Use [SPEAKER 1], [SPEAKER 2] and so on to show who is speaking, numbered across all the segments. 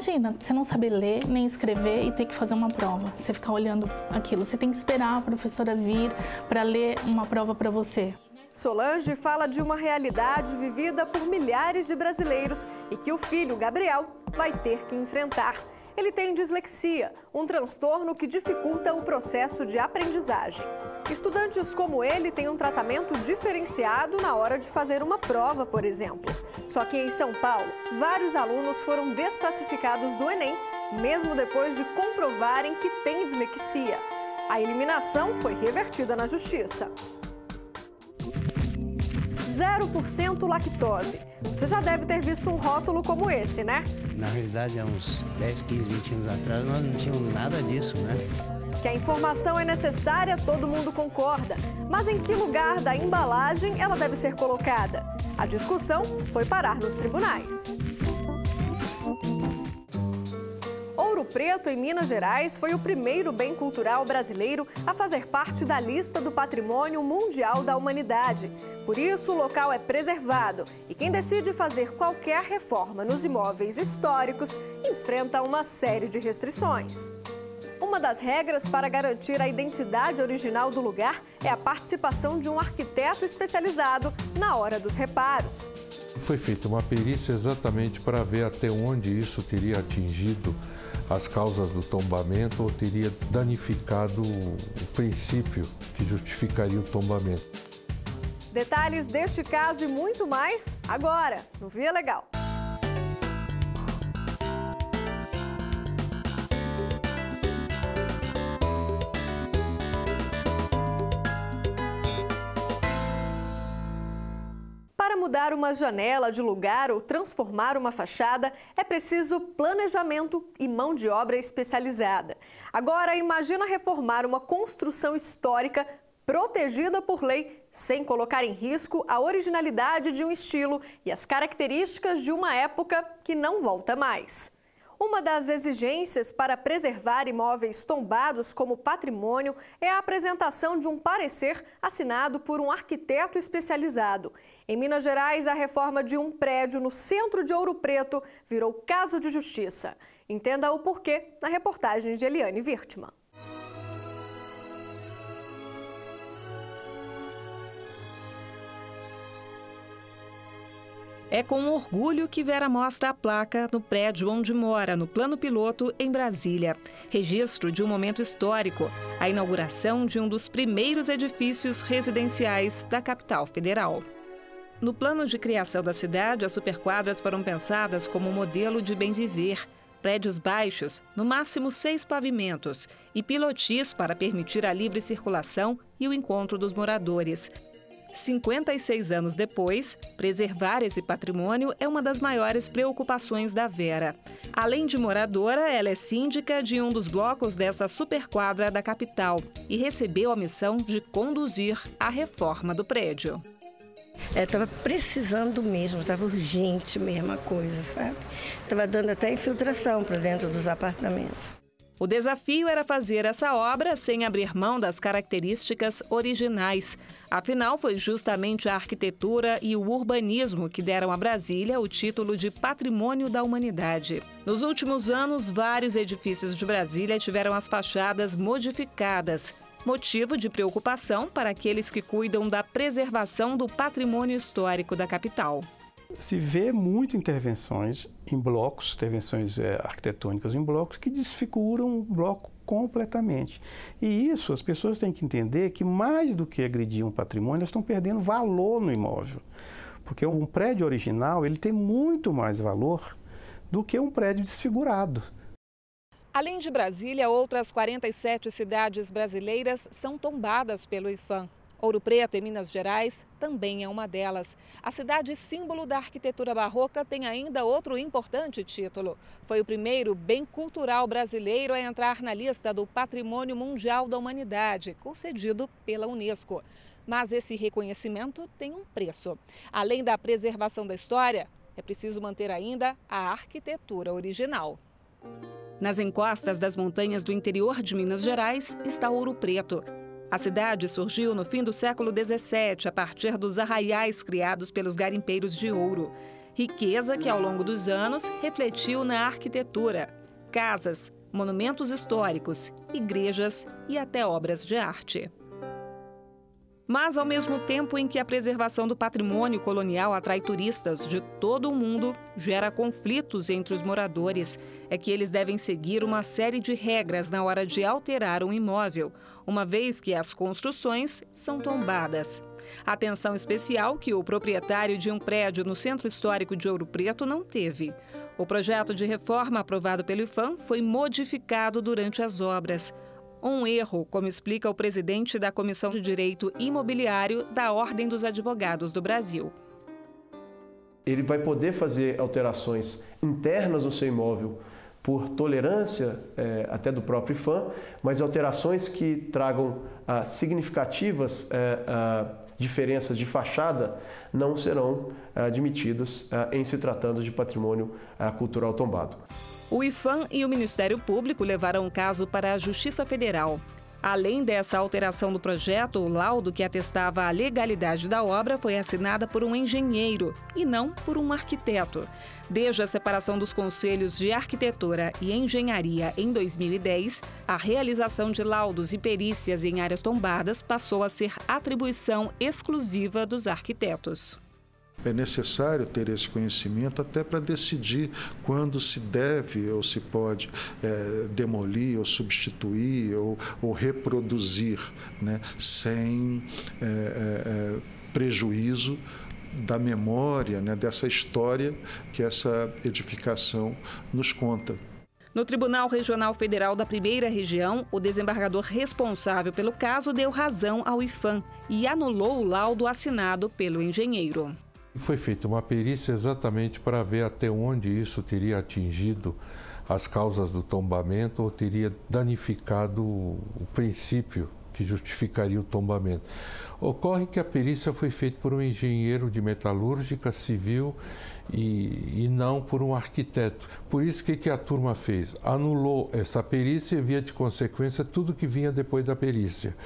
[SPEAKER 1] Imagina, você não saber ler nem escrever e ter que fazer uma prova. Você ficar olhando aquilo. Você tem que esperar a professora vir para ler uma prova para você.
[SPEAKER 2] Solange fala de uma realidade vivida por milhares de brasileiros e que o filho, Gabriel, vai ter que enfrentar. Ele tem dislexia, um transtorno que dificulta o processo de aprendizagem. Estudantes como ele têm um tratamento diferenciado na hora de fazer uma prova, por exemplo. Só que em São Paulo, vários alunos foram desclassificados do Enem, mesmo depois de comprovarem que têm dislexia. A eliminação foi revertida na Justiça. 0% lactose. Você já deve ter visto um rótulo como esse, né?
[SPEAKER 3] Na realidade, há uns 10, 15, 20 anos atrás, nós não tínhamos nada disso, né?
[SPEAKER 2] Que a informação é necessária, todo mundo concorda. Mas em que lugar da embalagem ela deve ser colocada? A discussão foi parar nos tribunais. Ouro Preto, em Minas Gerais, foi o primeiro bem cultural brasileiro a fazer parte da lista do Patrimônio Mundial da Humanidade. Por isso, o local é preservado e quem decide fazer qualquer reforma nos imóveis históricos enfrenta uma série de restrições. Uma das regras para garantir a identidade original do lugar é a participação de um arquiteto especializado na hora dos reparos.
[SPEAKER 4] Foi feita uma perícia exatamente para ver até onde isso teria atingido as causas do tombamento ou teria danificado o princípio que justificaria o tombamento.
[SPEAKER 2] Detalhes deste caso e muito mais agora no Via Legal. Para mudar uma janela de lugar ou transformar uma fachada, é preciso planejamento e mão de obra especializada. Agora, imagina reformar uma construção histórica protegida por lei, sem colocar em risco a originalidade de um estilo e as características de uma época que não volta mais. Uma das exigências para preservar imóveis tombados como patrimônio é a apresentação de um parecer assinado por um arquiteto especializado. Em Minas Gerais, a reforma de um prédio no centro de Ouro Preto virou caso de justiça. Entenda o porquê na reportagem de Eliane Wirtmann.
[SPEAKER 5] É com orgulho que Vera mostra a placa no prédio onde mora, no Plano Piloto, em Brasília. Registro de um momento histórico, a inauguração de um dos primeiros edifícios residenciais da capital federal. No plano de criação da cidade, as superquadras foram pensadas como modelo de bem viver. Prédios baixos, no máximo 6 pavimentos, e pilotis para permitir a livre circulação e o encontro dos moradores. 56 anos depois, preservar esse patrimônio é uma das maiores preocupações da Vera. Além de moradora, ela é síndica de um dos blocos dessa superquadra da capital e recebeu a missão de conduzir a reforma do prédio.
[SPEAKER 6] Estava precisando mesmo, estava urgente mesmo a coisa, sabe? Estava dando até infiltração para dentro dos apartamentos.
[SPEAKER 5] O desafio era fazer essa obra sem abrir mão das características originais. Afinal, foi justamente a arquitetura e o urbanismo que deram a Brasília o título de Patrimônio da Humanidade. Nos últimos anos, vários edifícios de Brasília tiveram as fachadas modificadas. Motivo de preocupação para aqueles que cuidam da preservação do patrimônio histórico da capital.
[SPEAKER 7] Se vê muito intervenções em blocos, intervenções arquitetônicas em blocos que desfiguram o bloco completamente. E isso as pessoas têm que entender que mais do que agredir um patrimônio, elas estão perdendo valor no imóvel. Porque um prédio original ele tem muito mais valor do que um prédio desfigurado.
[SPEAKER 5] Além de Brasília, outras 47 cidades brasileiras são tombadas pelo IPHAN. Ouro Preto, em Minas Gerais, também é uma delas. A cidade símbolo da arquitetura barroca tem ainda outro importante título. Foi o primeiro bem cultural brasileiro a entrar na lista do Patrimônio Mundial da Humanidade, concedido pela Unesco. Mas esse reconhecimento tem um preço. Além da preservação da história, é preciso manter ainda a arquitetura original. Nas encostas das montanhas do interior de Minas Gerais está Ouro Preto. A cidade surgiu no fim do século XVII, a partir dos arraiais criados pelos garimpeiros de ouro. Riqueza que, ao longo dos anos, refletiu na arquitetura, casas, monumentos históricos, igrejas e até obras de arte. Mas, ao mesmo tempo em que a preservação do patrimônio colonial atrai turistas de todo o mundo, gera conflitos entre os moradores, é que eles devem seguir uma série de regras na hora de alterar um imóvel, uma vez que as construções são tombadas. Atenção especial que o proprietário de um prédio no Centro Histórico de Ouro Preto não teve. O projeto de reforma aprovado pelo IPHAN foi modificado durante as obras. Um erro, como explica o presidente da Comissão de Direito Imobiliário da Ordem dos Advogados do Brasil.
[SPEAKER 8] Ele vai poder fazer alterações internas no seu imóvel por tolerância até do próprio IPHAN, mas alterações que tragam significativas diferenças de fachada não serão admitidas em se tratando de patrimônio cultural tombado.
[SPEAKER 5] O IPHAN e o Ministério Público levaram o caso para a Justiça Federal. Além dessa alteração do projeto, o laudo que atestava a legalidade da obra foi assinada por um engenheiro e não por um arquiteto. Desde a separação dos Conselhos de Arquitetura e Engenharia em 2010, a realização de laudos e perícias em áreas tombadas passou a ser atribuição exclusiva dos arquitetos.
[SPEAKER 9] É necessário ter esse conhecimento até para decidir quando se deve ou se pode demolir ou substituir ou reproduzir, né, sem prejuízo da memória, né, dessa história que essa edificação nos conta.
[SPEAKER 5] No Tribunal Regional Federal da Primeira Região, o desembargador responsável pelo caso deu razão ao IPHAN e anulou o laudo assinado pelo engenheiro.
[SPEAKER 4] Foi feita uma perícia exatamente para ver até onde isso teria atingido as causas do tombamento ou teria danificado o princípio que justificaria o tombamento. Ocorre que a perícia foi feita por um engenheiro de metalúrgica civil e não por um arquiteto. Por isso, o que a turma fez? Anulou essa perícia e, via de consequência, tudo que vinha depois da perícia.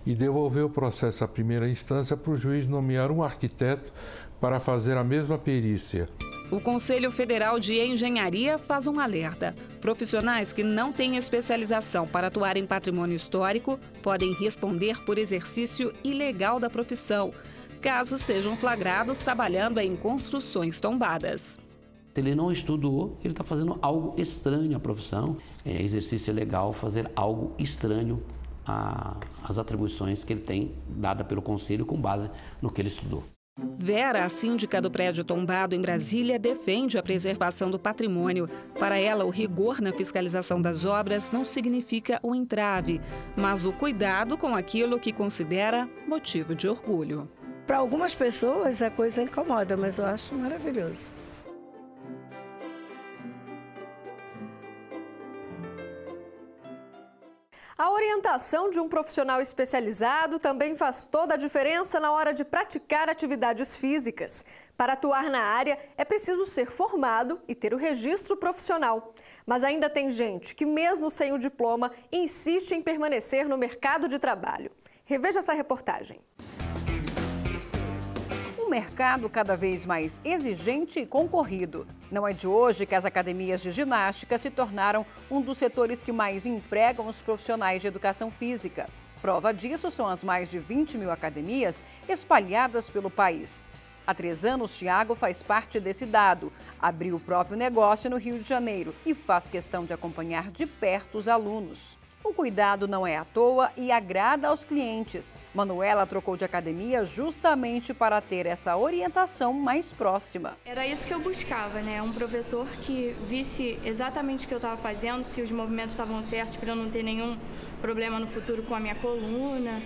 [SPEAKER 4] E devolveu o processo à primeira instância para o juiz nomear um arquiteto para fazer a mesma perícia.
[SPEAKER 5] O Conselho Federal de Engenharia faz um alerta. Profissionais que não têm especialização para atuar em patrimônio histórico podem responder por exercício ilegal da profissão, caso sejam flagrados trabalhando em construções tombadas.
[SPEAKER 10] Se ele não estudou, ele está fazendo algo estranho à profissão. É exercício ilegal fazer algo estranho às atribuições que ele tem dada pelo Conselho com base no que ele estudou.
[SPEAKER 5] Vera, a síndica do prédio tombado em Brasília, defende a preservação do patrimônio. Para ela, o rigor na fiscalização das obras não significa o entrave, mas o cuidado com aquilo que considera motivo de orgulho.
[SPEAKER 6] Para algumas pessoas a coisa incomoda, mas eu acho maravilhoso.
[SPEAKER 2] A orientação de um profissional especializado também faz toda a diferença na hora de praticar atividades físicas. Para atuar na área, é preciso ser formado e ter o registro profissional. Mas ainda tem gente que, mesmo sem o diploma, insiste em permanecer no mercado de trabalho. Reveja essa reportagem.
[SPEAKER 11] Um mercado cada vez mais exigente e concorrido. Não é de hoje que as academias de ginástica se tornaram um dos setores que mais empregam os profissionais de educação física. Prova disso são as mais de 20 mil academias espalhadas pelo país. Há 3 anos, Tiago faz parte desse dado. Abriu o próprio negócio no Rio de Janeiro e faz questão de acompanhar de perto os alunos. O cuidado não é à toa e agrada aos clientes. Manuela trocou de academia justamente para ter essa orientação mais próxima.
[SPEAKER 12] Era isso que eu buscava, né? Um professor que visse exatamente o que eu estava fazendo, se os movimentos estavam certos, para eu não ter nenhum problema no futuro com a minha coluna.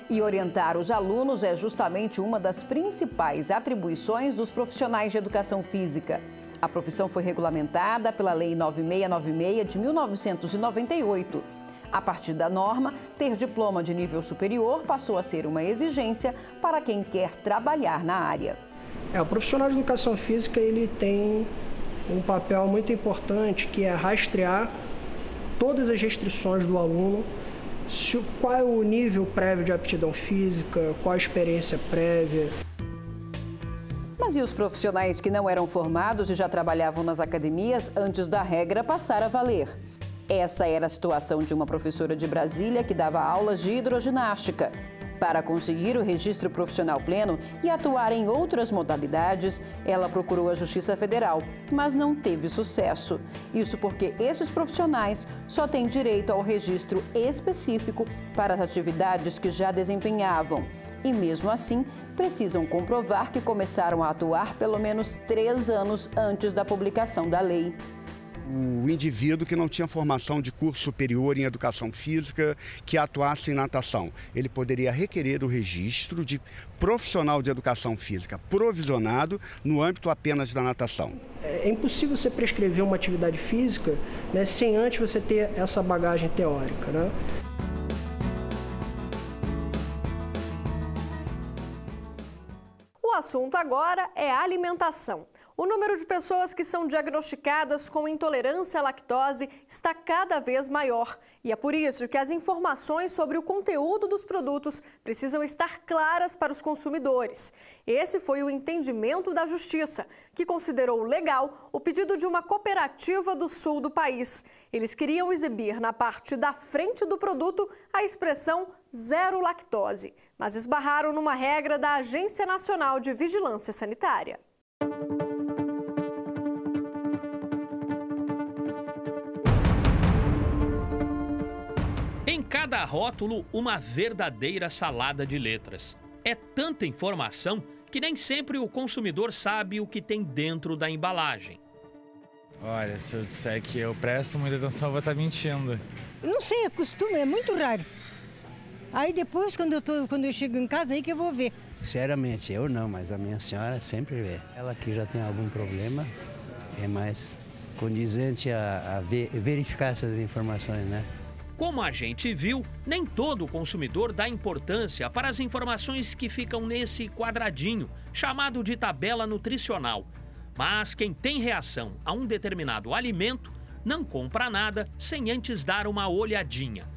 [SPEAKER 11] E orientar os alunos é justamente uma das principais atribuições dos profissionais de educação física. A profissão foi regulamentada pela Lei 9696 de 1998. A partir da norma, ter diploma de nível superior passou a ser uma exigência para quem quer trabalhar na área.
[SPEAKER 13] O profissional de educação física ele tem um papel muito importante, que é rastrear todas as restrições do aluno, qual é o nível prévio de aptidão física, qual a experiência prévia.
[SPEAKER 11] Mas e os profissionais que não eram formados e já trabalhavam nas academias antes da regra passar a valer? Essa era a situação de uma professora de Brasília que dava aulas de hidroginástica. Para conseguir o registro profissional pleno e atuar em outras modalidades, ela procurou a Justiça Federal, mas não teve sucesso. Isso porque esses profissionais só têm direito ao registro específico para as atividades que já desempenhavam. E mesmo assim, precisam comprovar que começaram a atuar pelo menos 3 anos antes da publicação da lei.
[SPEAKER 14] O indivíduo que não tinha formação de curso superior em educação física, que atuasse em natação, ele poderia requerer o registro de profissional de educação física provisionado no âmbito apenas da natação.
[SPEAKER 13] É impossível você prescrever uma atividade física, né, sem antes você ter essa bagagem teórica, né?
[SPEAKER 2] O assunto agora é alimentação. O número de pessoas que são diagnosticadas com intolerância à lactose está cada vez maior. E é por isso que as informações sobre o conteúdo dos produtos precisam estar claras para os consumidores. Esse foi o entendimento da Justiça, que considerou legal o pedido de uma cooperativa do sul do país. Eles queriam exibir na parte da frente do produto a expressão zero lactose, mas esbarraram numa regra da Agência Nacional de Vigilância Sanitária.
[SPEAKER 15] Em cada rótulo, uma verdadeira salada de letras. É tanta informação que nem sempre o consumidor sabe o que tem dentro da embalagem.
[SPEAKER 16] Olha, se eu disser que eu presto muita atenção, eu vou estar mentindo.
[SPEAKER 17] Eu não sei, é costume, é muito raro. Aí depois, quando eu chego em casa, aí que eu vou ver.
[SPEAKER 3] Sinceramente, eu não, mas a minha senhora sempre vê. Ela que já tem algum problema, é mais condizente a verificar essas informações, né?
[SPEAKER 15] Como a gente viu, nem todo consumidor dá importância para as informações que ficam nesse quadradinho, chamado de tabela nutricional. Mas quem tem reação a um determinado alimento não compra nada sem antes dar uma olhadinha.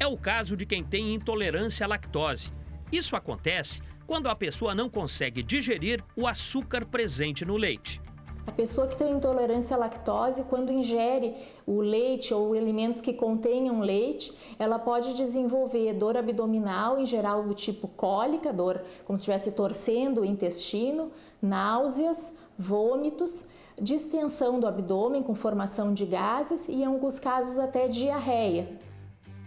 [SPEAKER 15] É o caso de quem tem intolerância à lactose. Isso acontece quando a pessoa não consegue digerir o açúcar presente no leite.
[SPEAKER 1] A pessoa que tem intolerância à lactose, quando ingere o leite ou alimentos que contenham leite, ela pode desenvolver dor abdominal, em geral do tipo cólica, dor como se estivesse torcendo o intestino, náuseas, vômitos, distensão do abdômen com formação de gases e, em alguns casos, até diarreia.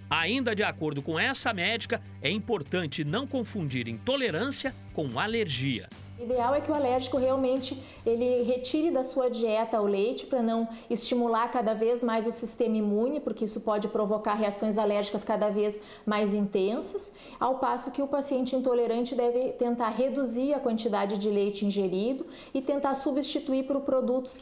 [SPEAKER 15] Ainda de acordo com essa médica, é importante não confundir intolerância com alergia.
[SPEAKER 1] O ideal é que o alérgico realmente ele retire da sua dieta o leite para não estimular cada vez mais o sistema imune, porque isso pode provocar reações alérgicas cada vez mais intensas, ao passo que o paciente intolerante deve tentar reduzir a quantidade de leite ingerido e tentar substituir por produtos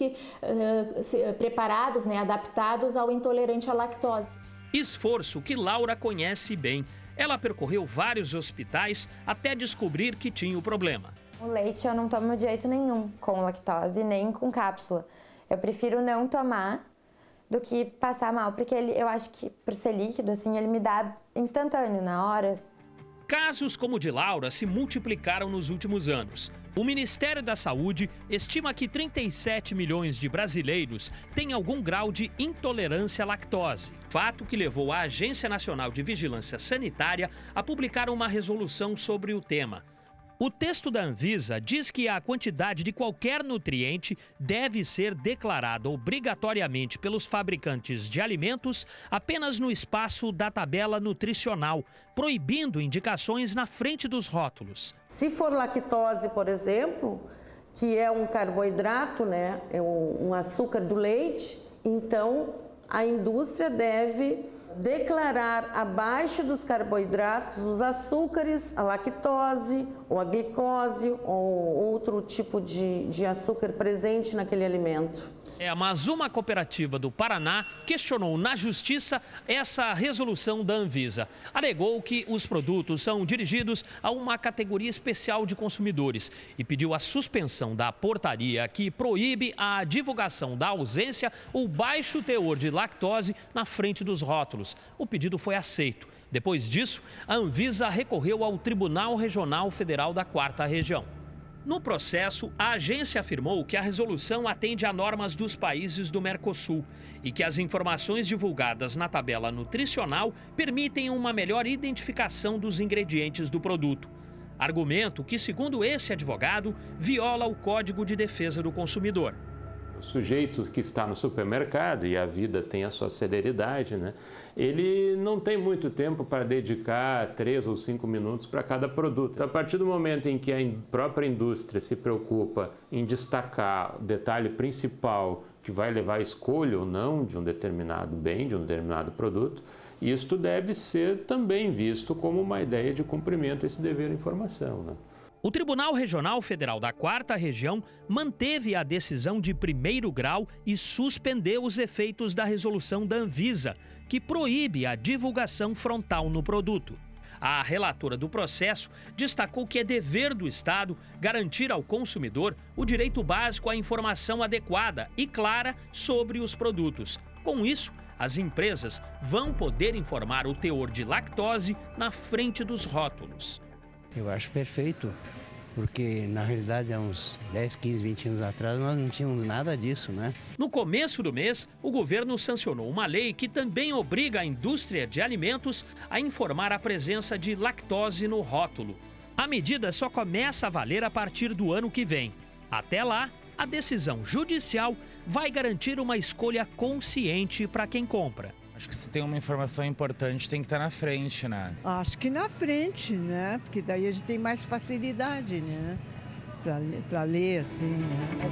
[SPEAKER 1] preparados, adaptados ao intolerante à lactose.
[SPEAKER 15] Esforço que Laura conhece bem. Ela percorreu vários hospitais até descobrir que tinha o problema.
[SPEAKER 18] O leite eu não tomo de jeito nenhum com lactose, nem com cápsula. Eu prefiro não tomar do que passar mal, porque eu acho que por ser líquido, assim, ele me dá instantâneo, na hora.
[SPEAKER 15] Casos como o de Laura se multiplicaram nos últimos anos. O Ministério da Saúde estima que 37 milhões de brasileiros têm algum grau de intolerância à lactose. Fato que levou a Agência Nacional de Vigilância Sanitária a publicar uma resolução sobre o tema. O texto da Anvisa diz que a quantidade de qualquer nutriente deve ser declarada obrigatoriamente pelos fabricantes de alimentos apenas no espaço da tabela nutricional, proibindo indicações na frente dos rótulos.
[SPEAKER 19] Se for lactose, por exemplo, que é um carboidrato, é um açúcar do leite, então a indústria deve declarar abaixo dos carboidratos os açúcares, a lactose ou a glicose ou outro tipo de açúcar presente naquele alimento.
[SPEAKER 15] Mas uma cooperativa do Paraná questionou na Justiça essa resolução da Anvisa. Alegou que os produtos são dirigidos a uma categoria especial de consumidores e pediu a suspensão da portaria que proíbe a divulgação da ausência ou baixo teor de lactose na frente dos rótulos. O pedido foi aceito. Depois disso, a Anvisa recorreu ao Tribunal Regional Federal da 4ª Região. No processo, a agência afirmou que a resolução atende a normas dos países do Mercosul e que as informações divulgadas na tabela nutricional permitem uma melhor identificação dos ingredientes do produto. Argumento que, segundo esse advogado, viola o Código de Defesa do Consumidor.
[SPEAKER 20] O sujeito que está no supermercado, e a vida tem a sua celeridade, né? Ele não tem muito tempo para dedicar 3 ou 5 minutos para cada produto. Então, a partir do momento em que a própria indústria se preocupa em destacar o detalhe principal que vai levar à escolha ou não de um determinado bem, de um determinado produto, isto deve ser também visto como uma ideia de cumprimento a esse dever à informação, né?
[SPEAKER 15] O Tribunal Regional Federal da 4ª Região manteve a decisão de primeiro grau e suspendeu os efeitos da resolução da Anvisa, que proíbe a divulgação frontal no produto. A relatora do processo destacou que é dever do Estado garantir ao consumidor o direito básico à informação adequada e clara sobre os produtos. Com isso, as empresas vão poder informar o teor de lactose na frente dos rótulos.
[SPEAKER 3] Eu acho perfeito, porque na realidade há uns 10, 15, 20 anos atrás nós não tínhamos nada disso, né?
[SPEAKER 15] No começo do mês, o governo sancionou uma lei que também obriga a indústria de alimentos a informar a presença de lactose no rótulo. A medida só começa a valer a partir do ano que vem. Até lá, a decisão judicial vai garantir uma escolha consciente para quem compra.
[SPEAKER 16] Acho que se tem uma informação importante, tem que estar na frente, né?
[SPEAKER 21] Acho que na frente, né? Porque daí a gente tem mais facilidade, né? Pra ler, assim, né?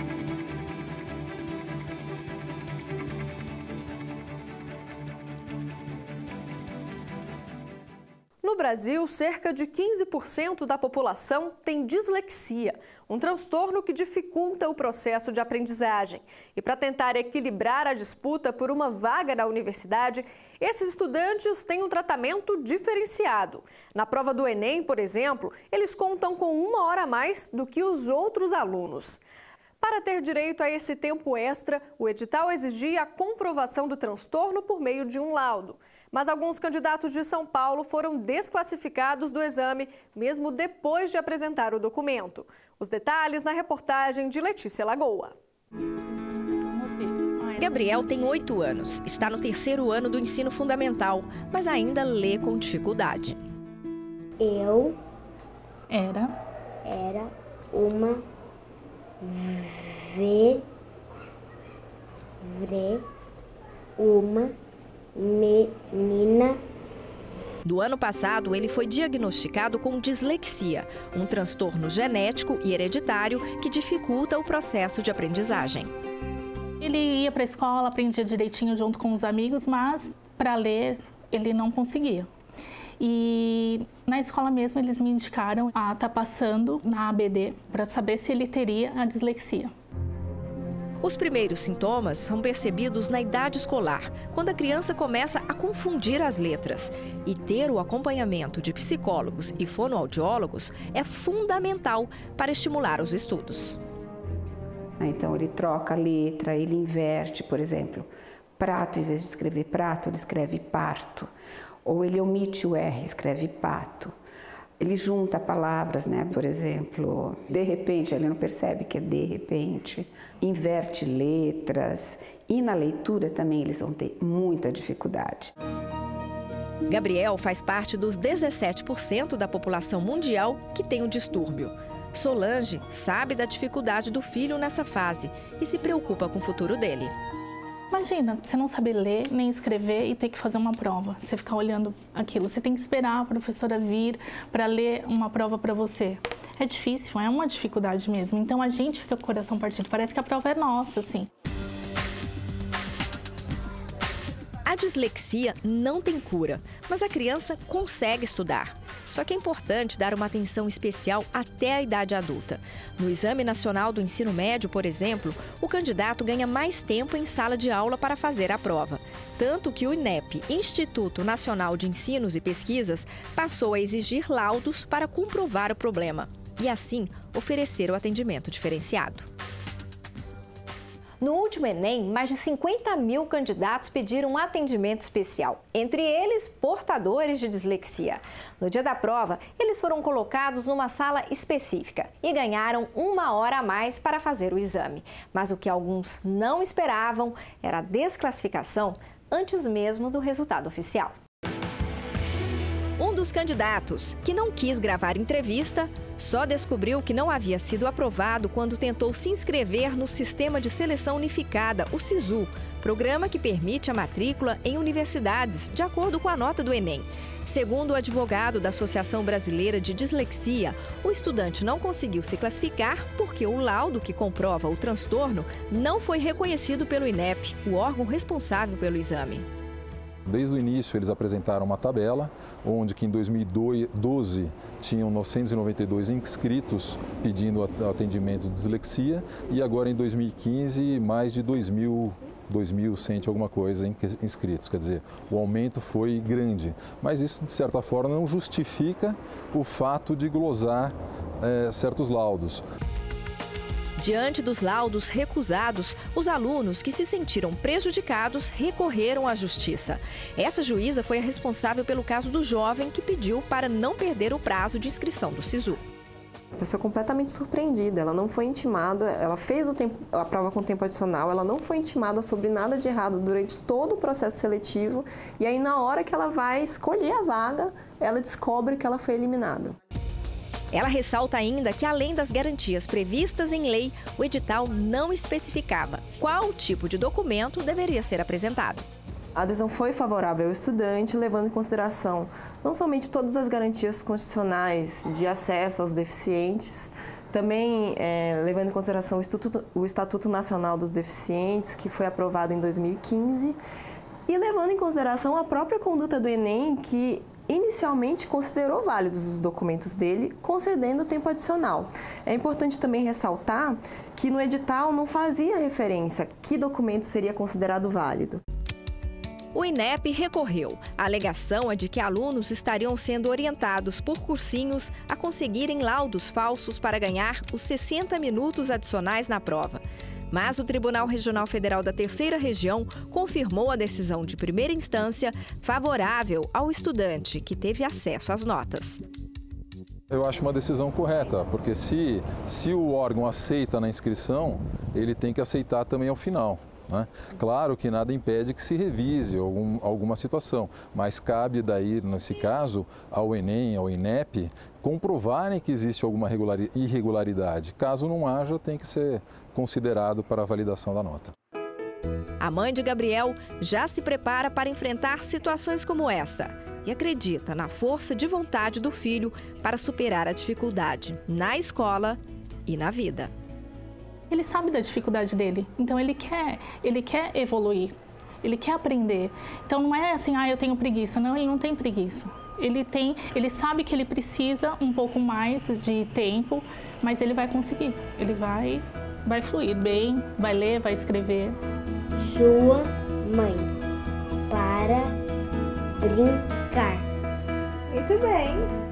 [SPEAKER 2] No Brasil, cerca de 15% da população tem dislexia, um transtorno que dificulta o processo de aprendizagem. E para tentar equilibrar a disputa por uma vaga na universidade, esses estudantes têm um tratamento diferenciado. Na prova do Enem, por exemplo, eles contam com 1 hora a mais do que os outros alunos. Para ter direito a esse tempo extra, o edital exigia a comprovação do transtorno por meio de um laudo. Mas alguns candidatos de São Paulo foram desclassificados do exame, mesmo depois de apresentar o documento. Os detalhes na reportagem de Letícia Lagoa.
[SPEAKER 22] Gabriel tem 8 anos, está no 3º ano do ensino fundamental, mas ainda lê com dificuldade.
[SPEAKER 23] Eu era uma menina.
[SPEAKER 22] Do ano passado, ele foi diagnosticado com dislexia, um transtorno genético e hereditário que dificulta o processo de aprendizagem.
[SPEAKER 24] Ele ia para a escola, aprendia direitinho junto com os amigos, mas para ler ele não conseguia. E na escola mesmo eles me indicaram a estar passando na ABD para saber se ele teria a dislexia.
[SPEAKER 22] Os primeiros sintomas são percebidos na idade escolar, quando a criança começa a confundir as letras. E ter o acompanhamento de psicólogos e fonoaudiólogos é fundamental para estimular os estudos.
[SPEAKER 25] Então, ele troca a letra, ele inverte, por exemplo, prato, em vez de escrever prato, ele escreve parto. Ou ele omite o R, escreve pato. Ele junta palavras, né? Por exemplo, de repente, ele não percebe que é de repente. Inverte letras. E na leitura também eles vão ter muita dificuldade.
[SPEAKER 22] Gabriel faz parte dos 17% da população mundial que tem o distúrbio. Solange sabe da dificuldade do filho nessa fase e se preocupa com o futuro dele.
[SPEAKER 24] Imagina, você não saber ler nem escrever e ter que fazer uma prova. Você ficar olhando aquilo. Você tem que esperar a professora vir para ler uma prova para você. É difícil, é uma dificuldade mesmo. Então a gente fica com o coração partido. Parece que a prova é nossa, assim.
[SPEAKER 22] A dislexia não tem cura, mas a criança consegue estudar. Só que é importante dar uma atenção especial até a idade adulta. No Exame Nacional do Ensino Médio, por exemplo, o candidato ganha mais tempo em sala de aula para fazer a prova. Tanto que o INEP, Instituto Nacional de Ensinos e Pesquisas, passou a exigir laudos para comprovar o problema e, assim, oferecer o atendimento diferenciado. No último Enem, mais de 50 mil candidatos pediram um atendimento especial, entre eles portadores de dislexia. No dia da prova, eles foram colocados numa sala específica e ganharam 1 hora a mais para fazer o exame. Mas o que alguns não esperavam era a desclassificação antes mesmo do resultado oficial. Um dos candidatos, que não quis gravar entrevista, só descobriu que não havia sido aprovado quando tentou se inscrever no Sistema de Seleção Unificada, o SISU, programa que permite a matrícula em universidades, de acordo com a nota do Enem. Segundo o advogado da Associação Brasileira de Dislexia, o estudante não conseguiu se classificar porque o laudo que comprova o transtorno não foi reconhecido pelo INEP, o órgão responsável pelo exame.
[SPEAKER 4] Desde o início, eles apresentaram uma tabela, onde que em 2012 tinham 992 inscritos pedindo atendimento de dislexia e agora em 2015 mais de 2.100 alguma coisa inscritos. Quer dizer, o aumento foi grande, mas isso de certa forma não justifica o fato de glosar certos laudos.
[SPEAKER 22] Diante dos laudos recusados, os alunos que se sentiram prejudicados recorreram à justiça. Essa juíza foi a responsável pelo caso do jovem que pediu para não perder o prazo de inscrição do SISU.
[SPEAKER 7] A pessoa completamente surpreendida, ela não foi intimada, ela fez a prova com tempo adicional, ela não foi intimada sobre nada de errado durante todo o processo seletivo e aí na hora que ela vai escolher a vaga, ela descobre que ela foi eliminada.
[SPEAKER 22] Ela ressalta ainda que, além das garantias previstas em lei, o edital não especificava qual tipo de documento deveria ser apresentado.
[SPEAKER 7] A adesão foi favorável ao estudante, levando em consideração não somente todas as garantias constitucionais de acesso aos deficientes, também levando em consideração o Estatuto Nacional dos Deficientes, que foi aprovado em 2015, e levando em consideração a própria conduta do Enem, que inicialmente considerou válidos os documentos dele, concedendo tempo adicional. É importante também ressaltar que no edital não fazia referência que documento seria considerado válido.
[SPEAKER 22] O INEP recorreu. A alegação é de que alunos estariam sendo orientados por cursinhos a conseguirem laudos falsos para ganhar os 60 minutos adicionais na prova. Mas o Tribunal Regional Federal da Terceira Região confirmou a decisão de primeira instância favorável ao estudante que teve acesso às notas.
[SPEAKER 4] Eu acho uma decisão correta, porque se o órgão aceita na inscrição, ele tem que aceitar também ao final. Né? Claro que nada impede que se revise alguma situação, mas cabe daí, nesse caso, ao Enem, ao INEP, comprovarem que existe alguma irregularidade. Caso não haja, tem que ser considerado para a validação da nota.
[SPEAKER 22] A mãe de Gabriel já se prepara para enfrentar situações como essa e acredita na força de vontade do filho para superar a dificuldade na escola e na vida.
[SPEAKER 24] Ele sabe da dificuldade dele, então ele quer evoluir, ele quer aprender. Então não é assim, eu tenho preguiça. Não, ele não tem preguiça. Ele sabe que ele precisa um pouco mais de tempo, mas ele vai conseguir. Ele vai fluir bem, vai ler, vai escrever.
[SPEAKER 23] Sua mãe, para brincar.
[SPEAKER 2] Muito bem.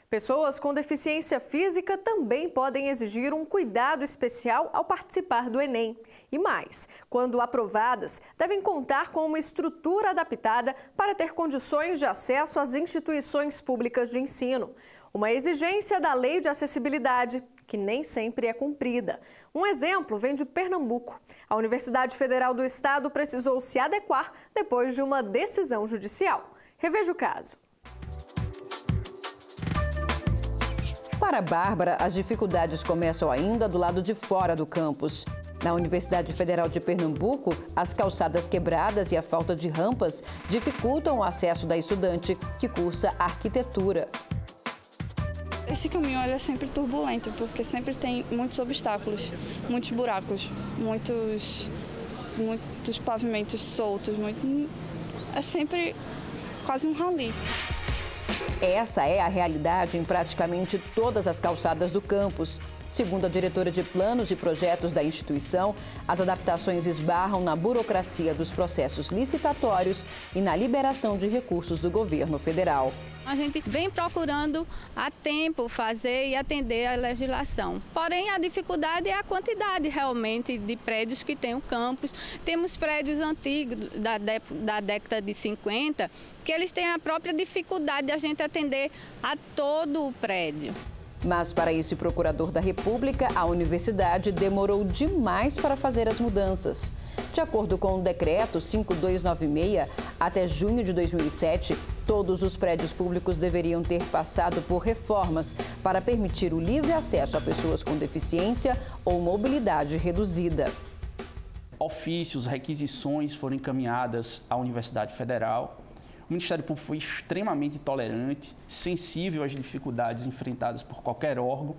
[SPEAKER 2] Pessoas com deficiência física também podem exigir um cuidado especial ao participar do Enem. E mais, quando aprovadas, devem contar com uma estrutura adaptada para ter condições de acesso às instituições públicas de ensino. Uma exigência da Lei de Acessibilidade, que nem sempre é cumprida. Um exemplo vem de Pernambuco. A Universidade Federal do Estado precisou se adequar depois de uma decisão judicial. Reveja o caso.
[SPEAKER 11] Para Bárbara, as dificuldades começam ainda do lado de fora do campus. Na Universidade Federal de Pernambuco, as calçadas quebradas e a falta de rampas dificultam o acesso da estudante que cursa arquitetura.
[SPEAKER 8] Esse caminho é sempre turbulento, porque sempre tem muitos obstáculos, muitos buracos, muitos pavimentos soltos. É sempre quase um rally.
[SPEAKER 11] Essa é a realidade em praticamente todas as calçadas do campus. Segundo a diretora de planos e projetos da instituição, as adaptações esbarram na burocracia dos processos licitatórios e na liberação de recursos do governo federal.
[SPEAKER 5] A gente vem procurando a tempo fazer e atender a legislação. Porém, a dificuldade é a quantidade realmente de prédios que tem o campus. Temos prédios antigos da década de 50 que eles têm a própria dificuldade de a gente atender a todo o prédio.
[SPEAKER 11] Mas para esse procurador da República, a universidade demorou demais para fazer as mudanças. De acordo com o decreto 5296, até junho de 2007, todos os prédios públicos deveriam ter passado por reformas para permitir o livre acesso a pessoas com deficiência ou mobilidade reduzida.
[SPEAKER 6] Ofícios, requisições foram encaminhadas à Universidade Federal. O Ministério Público foi extremamente tolerante, sensível às dificuldades enfrentadas por qualquer órgão,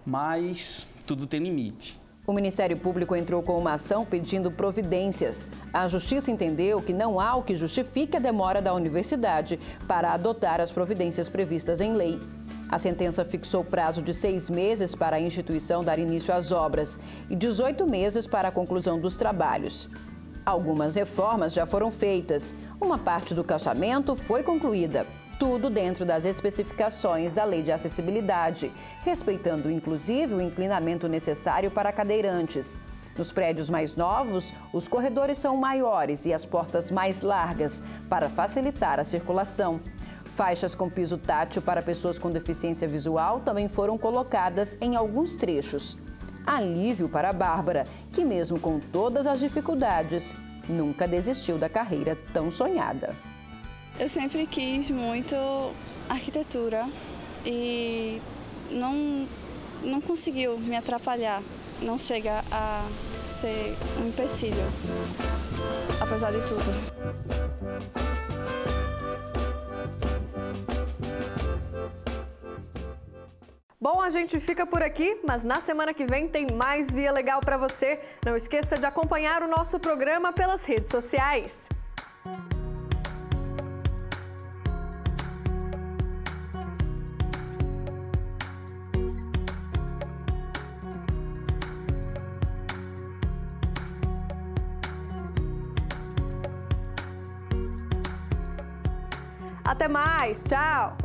[SPEAKER 6] mas tudo tem limite.
[SPEAKER 11] O Ministério Público entrou com uma ação pedindo providências. A Justiça entendeu que não há o que justifique a demora da universidade para adotar as providências previstas em lei. A sentença fixou prazo de 6 meses para a instituição dar início às obras e 18 meses para a conclusão dos trabalhos. Algumas reformas já foram feitas. Uma parte do calçamento foi concluída. Tudo dentro das especificações da Lei de Acessibilidade, respeitando inclusive o inclinamento necessário para cadeirantes. Nos prédios mais novos, os corredores são maiores e as portas mais largas, para facilitar a circulação. Faixas com piso tátil para pessoas com deficiência visual também foram colocadas em alguns trechos. Alívio para a Bárbara, que mesmo com todas as dificuldades, nunca desistiu da carreira tão sonhada.
[SPEAKER 8] Eu sempre quis muito arquitetura e não conseguiu me atrapalhar. Não chega a ser um empecilho, apesar de tudo.
[SPEAKER 2] Bom, a gente fica por aqui, mas na semana que vem tem mais Via Legal para você. Não esqueça de acompanhar o nosso programa pelas redes sociais. Até mais, tchau!